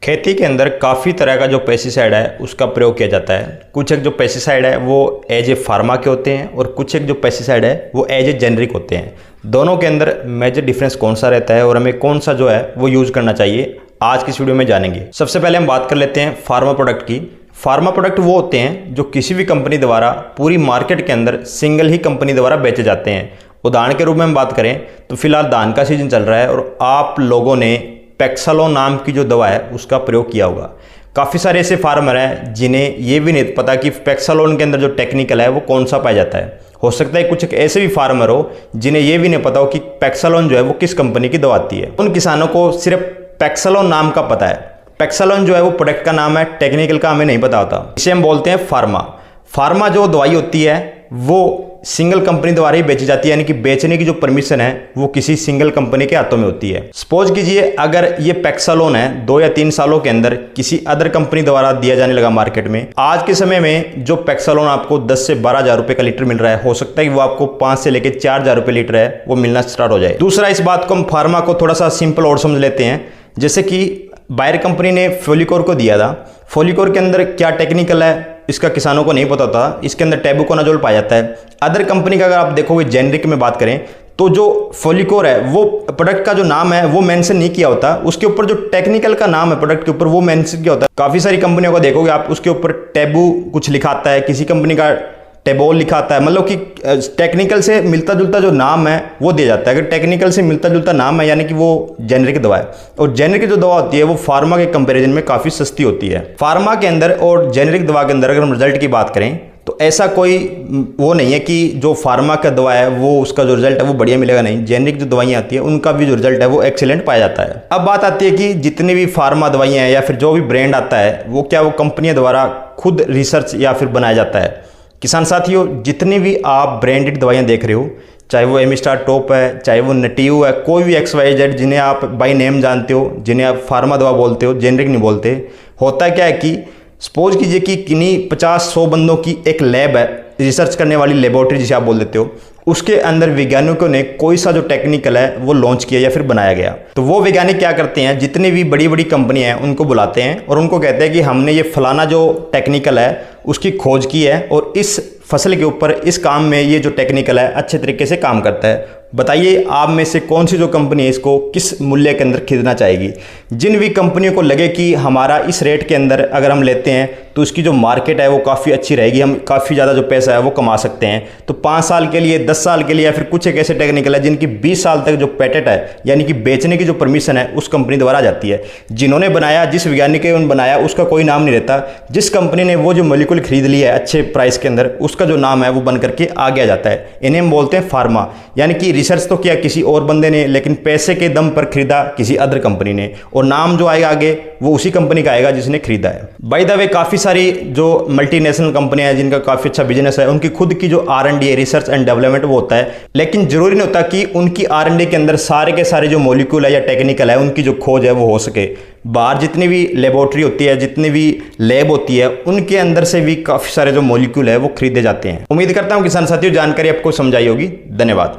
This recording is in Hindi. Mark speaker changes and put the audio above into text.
Speaker 1: खेती के अंदर काफ़ी तरह का जो पेस्टिसाइड है उसका प्रयोग किया जाता है। कुछ एक जो पेस्टिसाइड है वो एज ए फार्मा के होते हैं और कुछ एक जो पेस्टिसाइड है वो एज ए जेनरिक होते हैं। दोनों के अंदर मेजर डिफरेंस कौन सा रहता है और हमें कौन सा जो है वो यूज़ करना चाहिए, आज की इस वीडियो में जानेंगे। सबसे पहले हम बात कर लेते हैं फार्मा प्रोडक्ट की। फार्मा प्रोडक्ट वो होते हैं जो किसी भी कंपनी द्वारा पूरी मार्केट के अंदर सिंगल ही कंपनी द्वारा बेचे जाते हैं। उदाहरण के रूप में हम बात करें तो फिलहाल धान का सीजन चल रहा है और आप लोगों ने पैक्सालोन नाम की जो दवा है उसका प्रयोग किया होगा। काफ़ी सारे ऐसे फार्मर हैं जिन्हें ये भी नहीं पता कि पैक्सालोन के अंदर जो टेक्निकल है वो कौन सा पाया जाता है। हो सकता है कुछ ऐसे भी फार्मर हो जिन्हें ये भी नहीं पता हो कि पैक्सालोन जो है वो किस कंपनी की दवा आती है। उन किसानों को सिर्फ पैक्सालोन नाम का पता है। पैक्सालोन जो है वो प्रोडक्ट का नाम है, टेक्निकल का हमें नहीं पता होता। इसे हम बोलते हैं फार्मा। फार्मा जो दवाई होती है वो सिंगल कंपनी द्वारा ही बेची जाती है, यानी कि बेचने की जो परमिशन है वो किसी सिंगल कंपनी के हाथों में होती है। सपोज कीजिए अगर ये पैक्सालोन है 2 या 3 सालों के अंदर किसी अदर कंपनी द्वारा दिया जाने लगा मार्केट में। आज के समय में जो पैक्सालोन आपको 10 से 12 हज़ार रुपए का लीटर मिल रहा है, हो सकता है कि वो आपको 5 से लेकर 4 हज़ार रुपए लीटर है वो मिलना स्टार्ट हो जाए। दूसरा, इस बात को हम फार्मा को थोड़ा सा सिंपल और समझ लेते हैं। जैसे कि बायर कंपनी ने फोलिकोर को दिया था। फोलिकोर के अंदर क्या टेक्निकल है इसका किसानों को नहीं पता था। इसके अंदर टेबुकोनाजोल पाया जाता है। अदर कंपनी का अगर आप देखोगे जेनरिक में बात करें तो जो फोलिकोर है वो प्रोडक्ट का जो नाम है वो मेंशन नहीं किया होता, उसके ऊपर जो टेक्निकल का नाम है प्रोडक्ट के ऊपर वो मेंशन किया होता है। काफ़ी सारी कंपनियों को देखोगे आप, उसके ऊपर टेबू कुछ लिखा आता है, किसी कंपनी का टेबोल लिखा आता है। मतलब कि टेक्निकल से मिलता जुलता जो नाम है वो दिया जाता है। अगर टेक्निकल से मिलता जुलता नाम है यानी कि वो जेनरिक दवा है। और जेनरिक जो दवा होती है वो फार्मा के कंपैरिजन में काफ़ी सस्ती होती है। फार्मा के अंदर और जेनरिक दवा के अंदर अगर हम रिजल्ट की बात करें तो ऐसा कोई वो नहीं है कि जो फार्मा का दवा है वो उसका जो रिजल्ट है वो बढ़िया मिलेगा, नहीं। जेनरिक जो दवाइयाँ आती है उनका भी जो रिजल्ट है वो एक्सीलेंट पाया जाता है। अब बात आती है कि जितनी भी फार्मा दवाइयाँ हैं या फिर जो भी ब्रांड आता है वो क्या वो कंपनियों द्वारा खुद रिसर्च या फिर बनाया जाता है। किसान साथियों, जितनी भी आप ब्रांडेड दवाइयाँ देख रहे हो, चाहे वो एमिस्टार टॉप है, चाहे वो नटीव है, कोई भी XYZ जिन्हें आप बाय नेम जानते हो, जिन्हें आप फार्मा दवा बोलते हो, जेनरिक नहीं बोलते। होता क्या है कि सपोज कीजिए कि किन्हीं 50-100 बंदों की एक लैब है, रिसर्च करने वाली लेबोरेटरी जिसे आप बोल देते हो, उसके अंदर वैज्ञानिकों ने कोई सा जो टेक्निकल है वो लॉन्च किया या फिर बनाया गया। तो वो वैज्ञानिक क्या करते हैं, जितनी भी बड़ी बड़ी कंपनियां हैं उनको बुलाते हैं और उनको कहते हैं कि हमने ये फलाना जो टेक्निकल है उसकी खोज की है और इस फसल के ऊपर इस काम में ये जो टेक्निकल है अच्छे तरीके से काम करता है। बताइए आप में से कौन सी जो कंपनी है इसको किस मूल्य के अंदर खरीदना चाहेगी। जिन भी कंपनियों को लगे कि हमारा इस रेट के अंदर अगर हम लेते हैं तो उसकी जो मार्केट है वो काफ़ी अच्छी रहेगी, हम काफ़ी ज़्यादा जो पैसा है वो कमा सकते हैं, तो 5 साल के लिए, 10 साल के लिए, या फिर कुछ एक ऐसे टेक्निकल है जिनकी 20 साल तक जो पेटेंट है यानी कि बेचने की जो परमिशन है उस कंपनी द्वारा आ जाती है। जिन्होंने बनाया, जिस वैज्ञानिक ने बनाया उसका कोई नाम नहीं रहता। जिस कंपनी ने वो जो मॉलिक्यूल खरीद लिया है अच्छे प्राइस के अंदर, उसका जो नाम है वो बन करके आगे आ जाता है। इन्हें हम बोलते हैं फार्मा। यानी कि रिसर्च तो किया किसी और बंदे ने, लेकिन पैसे के दम पर खरीदा किसी अदर कंपनी ने, और नाम जो आएगा आगे वो उसी कंपनी का आएगा जिसने खरीदा है। बाय द वे, काफ़ी सारी जो मल्टीनेशनल कंपनियां हैं जिनका काफ़ी अच्छा बिजनेस है, उनकी खुद की जो R&D है, रिसर्च एंड डेवलपमेंट, वो होता है। लेकिन जरूरी नहीं होता कि उनकी R&D के अंदर सारे के सारे जो मॉलिक्यूल है या टेक्निकल है उनकी जो खोज है वो हो सके। बाहर जितनी भी लेबोरेटरी होती है, जितनी भी लैब होती है, उनके अंदर से भी काफ़ी सारे जो मॉलिक्यूल है वो खरीदे जाते हैं। उम्मीद करता हूँ किसान साथियों जानकारी आपको समझाई होगी। धन्यवाद।